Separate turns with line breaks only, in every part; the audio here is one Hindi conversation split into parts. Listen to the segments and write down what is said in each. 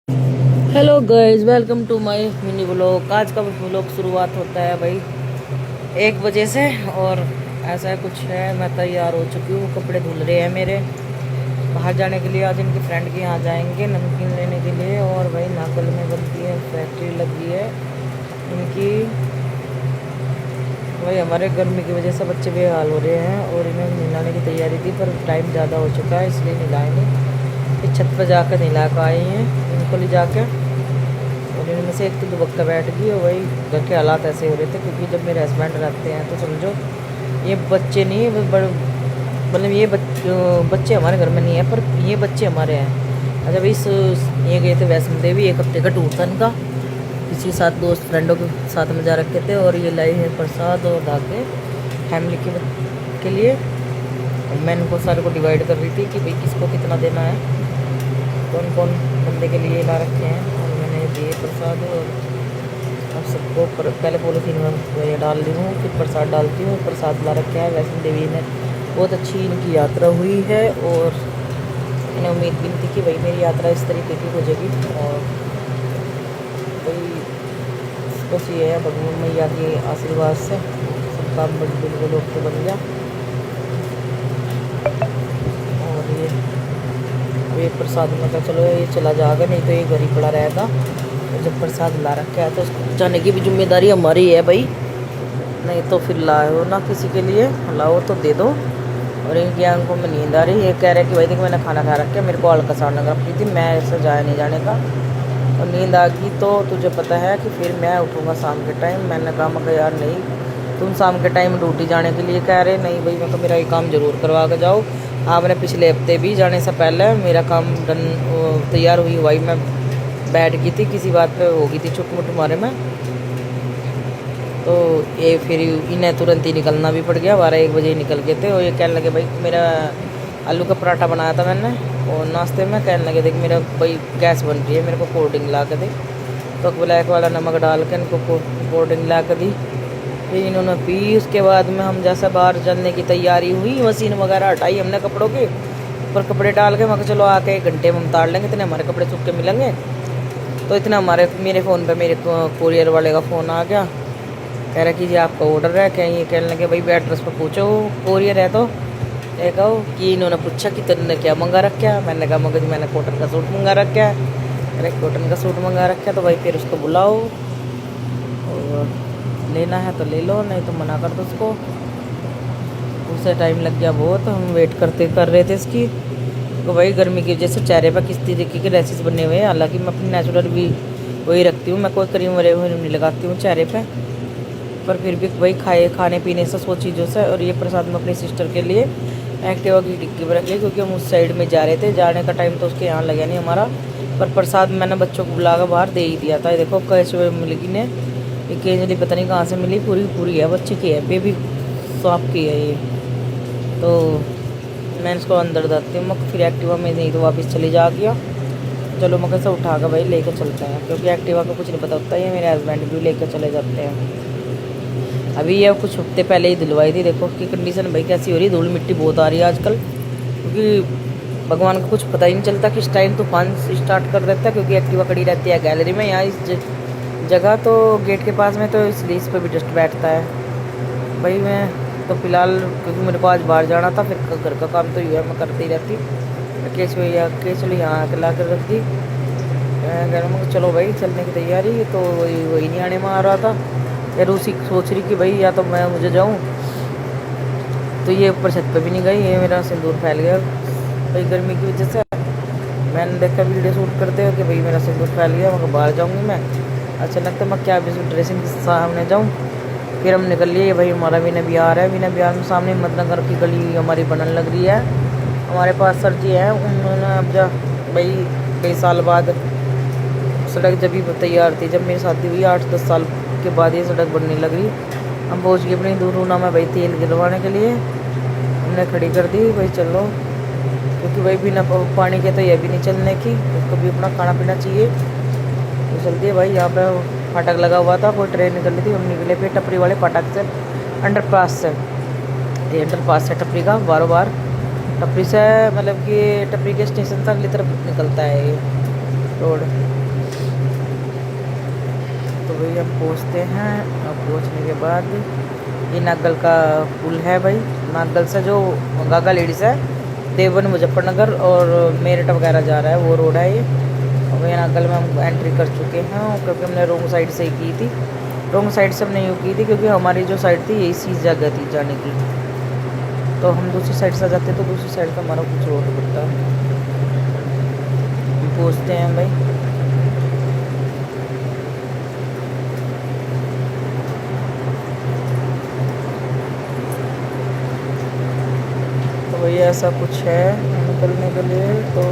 Hello guys, welcome to my mini vlog. आज का व्लॉग शुरुआत होता है भाई 1 बजे से। और ऐसा कुछ है, मैं तैयार हो चुकी हूँ, कपड़े धुल रहे हैं मेरे बाहर जाने के लिए। आज इनके फ्रेंड के यहाँ जाएंगे नमकीन लेने के लिए। और भाई नागल में बनती है, फैक्ट्री लगी है इनकी। भाई हमारे गर्मी की वजह से बच्चे बेहाल हो रहे हैं और इन्हें नहलाने की तैयारी थी, पर टाइम ज़्यादा हो चुका है इसलिए नहलाए नहीं। ये छत पर जाकर नहला कर आई हैं इनको ले जाकर। और इनमें से एक तो दुबक्का बैठ गई। और वही घर के हालात ऐसे हो रहे थे क्योंकि जब मेरे हस्बैंड रहते हैं तो समझो ये बच्चे नहीं, मतलब ये बच्चे हमारे घर में नहीं है, पर ये बच्चे हमारे हैं। अच्छा भाई ये गए थे वैष्णो देवी, 1 हफ्ते का टूर था इनका। किसी साथ दोस्त फ्रेंडों के साथ में जा रखे थे। और ये लाई है प्रसाद और धागे फैमिली के लिए। मैं इनको सारे को डिवाइड कर रही थी कि भाई किसको कितना देना है, कौन कौन बंदे के लिए ला रखे हैं। और मैंने दिए प्रसाद। और अब सबको पहले पॉलीथीन में ये डाल रही हूँ, फिर प्रसाद डालती हूँ। प्रसाद ला रखे हैं वैष्णो देवी में। बहुत अच्छी इनकी यात्रा हुई है और मैंने उम्मीद भी नहीं थी कि भाई मेरी यात्रा इस तरीके की हो जाएगी। और भाई बस ये है भगवान मैया के आशीर्वाद से सब काम बिल्कुल ओके बन गया। और ये प्रसाद में कहा चलो ये चला जाएगा, नहीं तो ये घर ही पड़ा रहेगा। तो जब प्रसाद ला रखा है तो उसको जाने की भी जिम्मेदारी हमारी है भाई। नहीं तो फिर लाओ ना किसी के लिए, लाओ तो दे दो। और इनकी आंखों में नींद आ रही है। ये कह रहे कि भाई देख मैंने खाना खा रखा है, मेरे को हल्का सा लग रही थी, मैं ऐसा जाया नहीं जाने का। और नींद आ गई तो तुझे पता है कि फिर मैं उठूँगा शाम के टाइम। मैंने कहा मगर यार नहीं, तुम शाम के टाइम ड्यूटी जाने के लिए कह रहे, नहीं भाई मैं तो मेरा ये काम ज़रूर करवा के जाओ। आपने पिछले हफ्ते भी जाने से पहले मेरा काम डन तैयार हुई हुई मैं बैठ गई थी, किसी बात पे हो गई थी छोटे मोटे मारे में। तो ये फिर इन्हें तुरंत ही निकलना भी पड़ गया, 12-1 बजे ही निकल गए थे। और ये कहने लगे भाई मेरा आलू का पराठा बनाया था मैंने और नाश्ते में, कहने लगे देख मेरा भाई गैस बन रही है, मेरे को कोल्ड ड्रिंक ला के दे। तो ब्लैक वाला नमक डाल के इनको कोल्ड ड्रिंक ला के दी। फिर इन्होंने पी। उसके बाद में हम जैसा बाहर चलने की तैयारी हुई, मशीन वगैरह हटाई हमने कपड़ों के ऊपर, कपड़े डाल के। मैं चलो आके 1 घंटे में हम उतार लेंगे, इतने हमारे कपड़े सूख के मिलेंगे। तो इतना मेरे फ़ोन पे मेरे कोरियर वाले का फ़ोन आ गया, कह रहा कि जी आपका ऑर्डर है क्या। ये कहने लगे भाई एड्रेस पर पूछो कोरियर है। तो ये कहो कि इन्होंने पूछा कि तुमने क्या मंगा रखा है। मैंने कहा मगर मैंने कॉटन का सूट मंगा रखा है। अरे कॉटन का सूट मंगा रखा है तो भाई फिर उसको बुलाओ और लेना है तो ले लो, नहीं तो मना कर दो उसको। उसे टाइम लग गया बहुत, हम वेट कर रहे थे इसकी। तो भाई गर्मी की वजह से चेहरे पर किस तरीके के रैसेस बने हुए हैं। हालांकि मैं अपनी नेचुरल भी वही रखती हूँ, मैं कोई क्रीम वरीम नहीं लगाती हूँ चेहरे पे, पर फिर भी वही खाने पीने से 100 चीज़ों से। और ये प्रसाद में अपनी सिस्टर के लिए एक्टिवा की डिक्की में रख लिया क्योंकि हम उस साइड में जा रहे थे। जाने का टाइम तो उसके यहाँ लगा नहीं हमारा, पर प्रसाद मैंने बच्चों को बुला कर बाहर दे ही दिया था। ये देखो कैसे मिलगी ने, ये केजली पता नहीं कहाँ से मिली, पूरी पूरी है, बच्चे की है, बेबी शॉप की है ये। तो मैं इसको अंदर डालती हूँ, मैं फिर एक्टिवा में नहीं तो वापस चली जा गया। चलो मैं कैसे उठा कर भाई लेकर चलते हैं, क्योंकि एक्टिवा का कुछ नहीं पता होता है। मेरे हस्बैंड भी लेकर चले जाते हैं। अभी ये कुछ हफ्ते पहले ही दिलवाई थी। देखो कि कंडीशन भाई कैसी हो रही है, धूल मिट्टी बहुत आ रही है आजकल, क्योंकि भगवान का कुछ पता ही नहीं चलता किस टाइम तूफान स्टार्ट कर देता है। क्योंकि एक्टिवा खड़ी रहती है गैलरी में यहाँ इस जगह, तो गेट के पास में, तो इसलिए इस पर भी डस्ट बैठता है। भाई मैं तो फिलहाल क्योंकि मेरे को आज बाहर जाना था, फिर घर का काम तो ही है मैं करती रहती। चलो यहाँ आके ला कर रख दी घर में। चलो भाई चलने की तैयारी, तो वही नहीं आने में आ रहा था। यार उसी सोच रही कि भाई या तो मैं मुझे जाऊँ, तो ये ऊपर छत पे भी नहीं गई। ये मेरा सिंदूर फैल गया भाई गर्मी की वजह से। मैंने देखा वीडियो शूट करते हो कि भाई मेरा सिंदूर फैल गया, मगर बाहर जाऊँगी मैं, अच्छा लगता मैं क्या अभी ड्रेसिंग के सामने जाऊँ। फिर हम निकल लिए भाई, हमारा विनय बिहार है। विनय बिहार में सामने हिम्मतनगर की गली हमारी बनने लग रही है। हमारे पास सर जी हैं, उन्होंने अब जा भाई कई साल बाद सड़क जब भी तैयार थी, जब मेरी शादी हुई 8-10 साल के बाद ये सड़क बनने लग रही। हम पहुँच गए अपनी दूरूना में भाई तेल गिरवाने के लिए, हमने खड़ी कर दी भाई चलो, क्योंकि भाई बिना पानी के तो ये भी नहीं चलने की, उसको भी अपना खाना पीना चाहिए। तो चलती है भाई, यहाँ पे फाटक लगा हुआ था, कोई ट्रेन निकल रही थी, हम निकले फिर टपरी वाले फाटक से, अंडरपास से। ये अंडरपास है टपरी का, बारों बार टपरी से मतलब कि टपरी के स्टेशन से अगली तरफ निकलता है ये। रोड। तो भाई हम पहुँचते हैं। अब पहुँचने के बाद ये नागल का पुल है भाई। नागल से जो गागा लेडीज़ है देवन मुजफ्फरनगर और मेरठ वगैरह जा रहा है वो रोड है ये। और ये नागल में हम एंट्री कर चुके हैं क्योंकि हमने रोंग साइड से ही की थी। रोंग साइड से हमने यूँ की थी क्योंकि हमारी जो साइड थी यही सी जगह थी जाने की। तो हम दूसरी साइड से जाते तो दूसरी साइड का हमारा कुछ रोड पड़ता। पहुँचते हैं भाई। वही ऐसा कुछ है निकलने के लिए। तो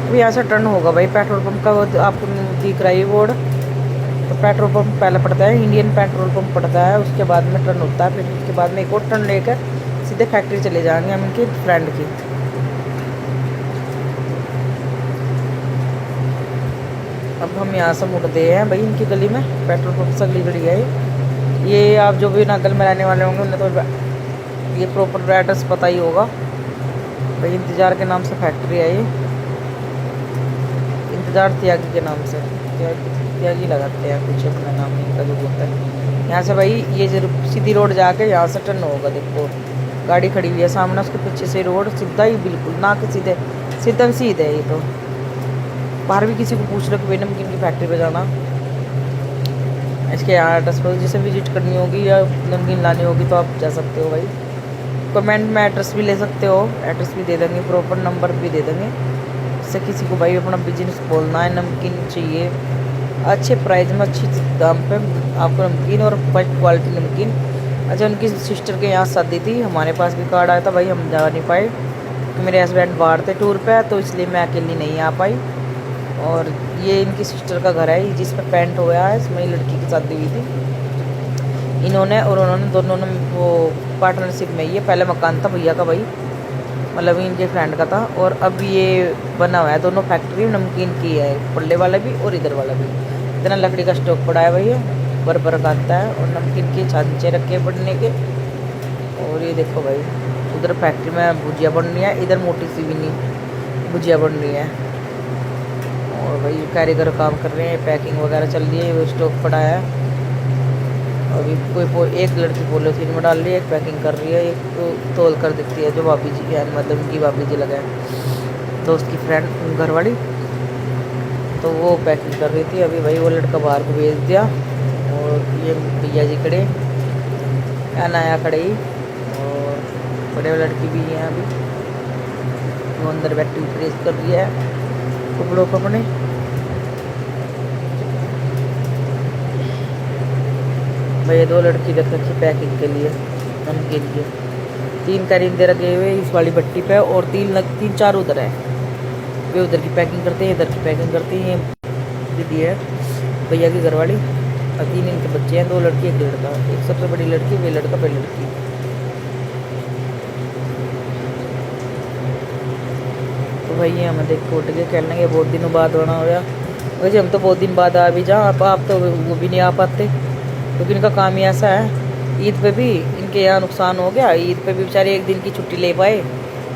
अभी यहाँ से टर्न होगा भाई। पेट्रोल पंप का आपको दिख रहा है बोर्ड। तो पेट्रोल पंप पहले पड़ता है, इंडियन पेट्रोल पंप पड़ता है, उसके बाद में टर्न होता है। फिर उसके बाद में एक और टर्न लेकर सीधे फैक्ट्री चले जाएंगे हम इनकी फ्रेंड की। अब हम यहाँ से मुड़ते हैं भाई इनकी गली में। पेट्रोल पंप से अगली गली है ये। आप जो भी नागल में रहने वाले होंगे उन्हें तो ये प्रॉपर एड्रेस पता ही होगा भाई। इंतज़ार के नाम से फैक्ट्री है ये। इंतज़ार त्यागी के नाम से त्यागी लगाते हैं कुछ अपना नाम इनका जो होता है। यहाँ से भाई ये जो सीधी रोड जाके यहाँ से टर्न होगा। देखो गाड़ी खड़ी हुई है सामने, उसके पीछे से रोड सीधा ही बिल्कुल ना कि सीधे सीधे है ये। तो बाहर भी किसी को पूछ लो कि भाई नमकीन की फैक्ट्री पे जाना, इसके यहाँ एड्रेस पर जिसे विजिट करनी होगी या नमकीन लानी होगी तो आप जा सकते हो भाई। कमेंट में एड्रेस भी ले सकते हो, एड्रेस भी दे देंगे, प्रॉपर नंबर भी दे देंगे। जिससे किसी को भाई अपना बिजनेस खोलना है, नमकीन चाहिए अच्छे प्राइस में अच्छी दाम पे आपको नमकीन और फर्स्ट क्वालिटी नमकीन। अच्छा उनकी सिस्टर के यहाँ शादी थी, हमारे पास भी कार्ड आया था भाई, हम जा नहीं पाए क्योंकि मेरे हस्बैंड बाहर थे टूर पे, तो इसलिए मैं अकेली नहीं आ पाई। और ये इनकी सिस्टर का घर है जिसमें पेंट हो गया है, इसमें लड़की की शादी हुई थी इन्होंने और उन्होंने दोनों ने वो पार्टनरशिप में। ये पहले मकान था भैया का भाई, मतलब इनके फ्रेंड का था, और अब ये बना हुआ है। दोनों फैक्ट्री नमकीन की है, पल्ले वाला भी और इधर वाला भी। इतना लकड़ी का स्टॉक पड़ा है भैया, बर आता है। और नमकीन के छांचे रखे बनने के। और ये देखो भाई उधर फैक्ट्री में भुजिया बन रही है, इधर मोटी सी भी नहीं भुजिया बन रही है। और भाई कारीगर काम कर रहे हैं, पैकिंग वगैरह चल रही है, वो स्टॉक पड़ा है। अभी कोई एक लड़की पॉलीथीन में डाल रही है, एक पैकिंग कर रही है, एक तो तोल कर देती है जो भाभी जी यानी मतलब उनकी भाभी जी लगा है दोस्त की फ्रेंड घर वाली, तो वो पैकिंग कर रही थी। अभी भाई वो लड़का बाहर को भेज दिया और ये भैया जी खड़े या नया खड़े ही, और बड़े लड़की भी हैं अभी, वो अंदर बैठी प्रेस कर रही है कपड़ों को अपने। भाई दो लड़की रख रखी पैकिंग के लिए नमकीन के। 3 करिंदे रखे हुए इस वाली भट्टी पे और 3-4 उधर है। वे उधर की पैकिंग करते हैं, इधर की पैकिंग करती हैं। दीदी है भैया की घरवाली, और 3 इनके बच्चे हैं, 2 लड़की 1 लड़का। एक सबसे बड़ी लड़की, वे लड़का पहली लड़की। तो भाई ये हमें देख के उठ के कहने के बहुत दिनों बाद होना हो गया। वैसे हम तो बहुत दिन बाद आ भी जाओ, आप तो वो भी नहीं आ पाते क्योंकि इनका काम ही ऐसा है। ईद पे भी इनके यहाँ नुकसान हो गया, ईद पे भी बेचारे 1 दिन की छुट्टी ले पाए।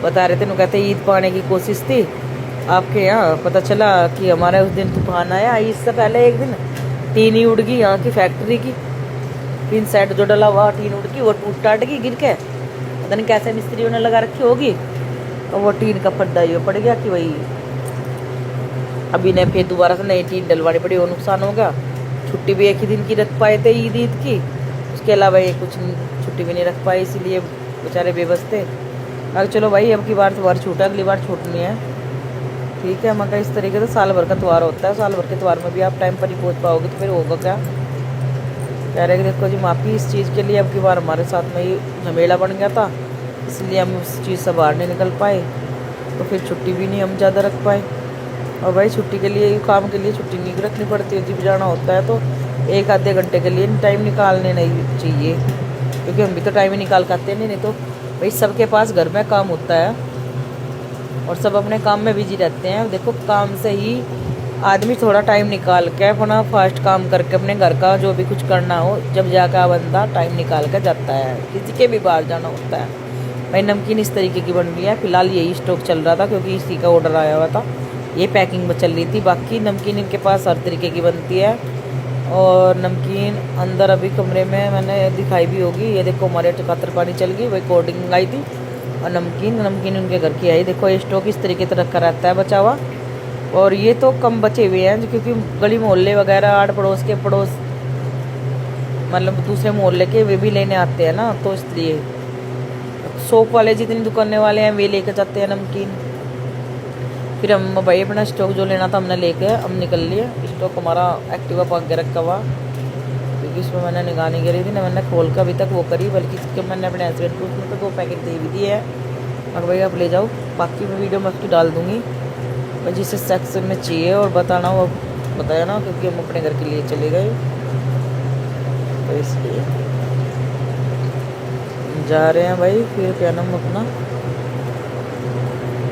बता रहे थे ना, कहते ईद पाने की कोशिश थी आपके यहाँ, पता चला कि हमारे उस दिन तूफान आया। ईद से पहले 1 दिन टीन ही उड़ गई यहाँ की फैक्ट्री की। 3 सेट जो डला हुआ टीन उड़ गई, वो टूट टाट गई गिर के, पता नहीं कैसे मिस्त्रियों ने लगा रखी होगी, और वो टीन का पर्दा ये पड़ गया कि वही अभी ने फिर दोबारा से नई टीन डलवानी पड़ी, वो नुकसान हो गया। छुट्टी भी 1 ही दिन की रख पाए थे ईद की, उसके अलावा ये कुछ छुट्टी भी नहीं रख पाए, इसीलिए बेचारे बेबस थे। अगर चलो भाई अब की बार त्यौहार छूटा, अगली बार छूटनी है, ठीक है। मगर इस तरीके से साल भर का त्यौहार होता है, साल भर के त्यौहार में भी आप टाइम पर नहीं पहुँच पाओगे तो फिर होगा क्या। कह रहे कि देखो जी माफ़ी इस चीज़ के लिए, अब की बार हमारे साथ में ही झमेला बन गया था, इसलिए हम उस चीज़ से बाहर नहीं निकल पाए, तो फिर छुट्टी भी नहीं हम ज़्यादा रख पाए। और भाई छुट्टी के लिए, काम के लिए छुट्टी नहीं रखनी पड़ती है, जब जाना होता है तो 1 आधे घंटे के लिए टाइम निकालने नहीं चाहिए, क्योंकि हम भी तो टाइम ही निकाल पाते नहीं तो भाई सबके पास घर में काम होता है और सब अपने काम में बिजी रहते हैं। देखो काम से ही आदमी थोड़ा टाइम निकाल के अपना फास्ट काम करके अपने घर का जो भी कुछ करना हो, जब जाकर बंदा टाइम निकाल कर जाता है, किसी के भी बाहर जाना होता है। भाई नमकीन इस तरीके की बन रही है, फिलहाल यही स्टॉक चल रहा था क्योंकि इसी का ऑर्डर आया हुआ था, ये पैकिंग में चल रही थी। बाकी नमकीन इनके पास हर तरीके की बनती है। और नमकीन अंदर अभी कमरे में मैंने दिखाई भी होगी, ये देखो हमारे टकातर पानी चल गई, वही कोल्ड आई थी। और नमकीन उनके घर की आई। देखो ये स्टॉक इस तरीके से रखा रहता है बचा हुआ। और ये तो कम बचे हुए हैं क्योंकि गली मोहल्ले वगैरह आड़ पड़ोस के पड़ोस मतलब दूसरे मोहल्ले के वे भी लेने आते हैं ना, तो इसलिए शॉप वाले जितनी दुकानें वाले हैं वे लेकर जाते हैं नमकीन। फिर हम भाई अपना स्टॉक जो लेना था हमने लेके हम निकल लिए। स्टॉक हमारा एक्टिवा पार्क के रखा हुआ क्योंकि उसमें मैंने निगाह नहीं करी थी ना, मैंने खोल कर अभी तक वो करी, बल्कि इसके मैंने अपने हस्बैंड को उसमें तो 2 पैकेट दे भी दिए हैं। और भाई आप ले जाओ, बाकी मैं वीडियो में उसकी डाल दूँगी भाई, जिसे सेक्स में चाहिए और बताना वो बताया ना, क्योंकि हम अपने घर के लिए चले गए तो इसलिए जा रहे हैं भाई। फिर क्या नाम अपना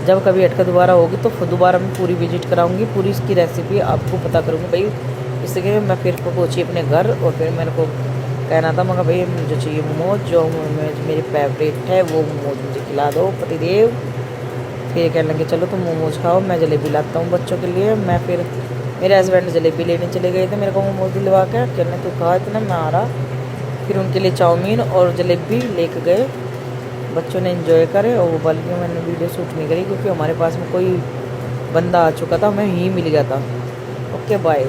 जब कभी अटका दोबारा होगी तो दोबारा मैं पूरी विजिट कराऊंगी, पूरी इसकी रेसिपी आपको पता करूँगी भाई। इसलिए मैं फिर पहुँची अपने घर और फिर मेरे को कहना था मगर भाई मुझे चाहिए मोमोज, जो मेरी फेवरेट है वो मोमोज मुझे खिला दो पतिदेव। फिर कहने लगे चलो तुम मोमोज खाओ, मैं जलेबी लाता हूँ बच्चों के लिए। मैं फिर मेरे हस्बैंड जलेबी लेने चले गए थे, मेरे को मोमोज दिलवा के कहने तू कहा इतना मैं आ रहा। फिर उनके लिए चाउमीन और जलेबी लेके गए, बच्चों ने एंजॉय करे। और वो बल्कि मैंने वीडियो शूट नहीं करी क्योंकि हमारे पास में कोई बंदा आ चुका था, हमें ही मिल गया था। Okay bye.